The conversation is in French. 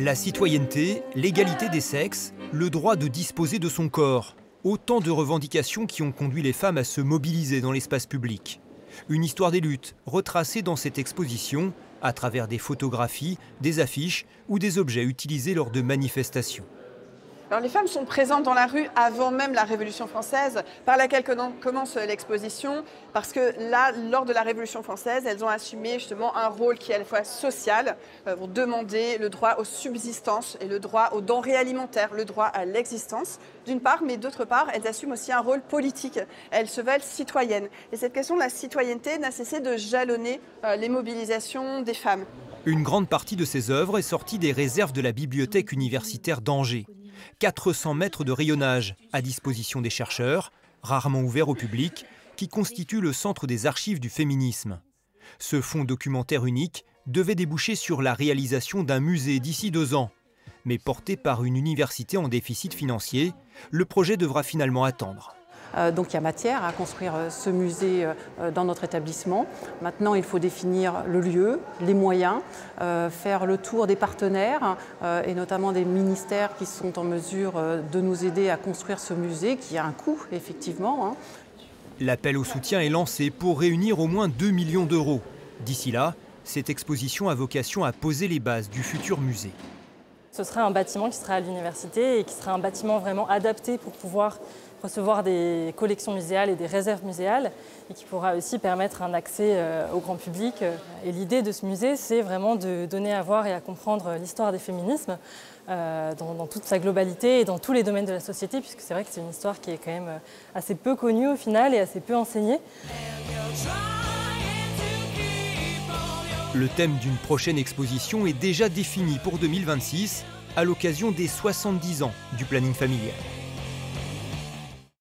La citoyenneté, l'égalité des sexes, le droit de disposer de son corps. Autant de revendications qui ont conduit les femmes à se mobiliser dans l'espace public. Une histoire des luttes retracée dans cette exposition à travers des photographies, des affiches ou des objets utilisés lors de manifestations. Alors, les femmes sont présentes dans la rue avant même la Révolution française, par laquelle commence l'exposition, parce que là, lors de la Révolution française, elles ont assumé justement un rôle qui est à la fois social, vont demander le droit aux subsistances et le droit aux denrées alimentaires, le droit à l'existence, d'une part, mais d'autre part, elles assument aussi un rôle politique. Elles se veulent citoyennes. Et cette question de la citoyenneté n'a cessé de jalonner les mobilisations des femmes. Une grande partie de ces œuvres est sortie des réserves de la bibliothèque universitaire d'Angers. 400 mètres de rayonnage à disposition des chercheurs, rarement ouverts au public, qui constituent le centre des archives du féminisme. Ce fonds documentaire unique devait déboucher sur la réalisation d'un musée d'ici 2 ans. Mais porté par une université en déficit financier, le projet devra finalement attendre. Donc il y a matière à construire ce musée dans notre établissement. Maintenant, il faut définir le lieu, les moyens, faire le tour des partenaires et notamment des ministères qui sont en mesure de nous aider à construire ce musée qui a un coût, effectivement. L'appel au soutien est lancé pour réunir au moins 2 millions d'euros. D'ici là, cette exposition a vocation à poser les bases du futur musée. Ce sera un bâtiment qui sera à l'université et qui sera un bâtiment vraiment adapté pour pouvoir recevoir des collections muséales et des réserves muséales et qui pourra aussi permettre un accès au grand public. Et l'idée de ce musée, c'est vraiment de donner à voir et à comprendre l'histoire des féminismes dans toute sa globalité et dans tous les domaines de la société, puisque c'est vrai que c'est une histoire qui est quand même assez peu connue au final et assez peu enseignée. Le thème d'une prochaine exposition est déjà défini pour 2026 à l'occasion des 70 ans du planning familial.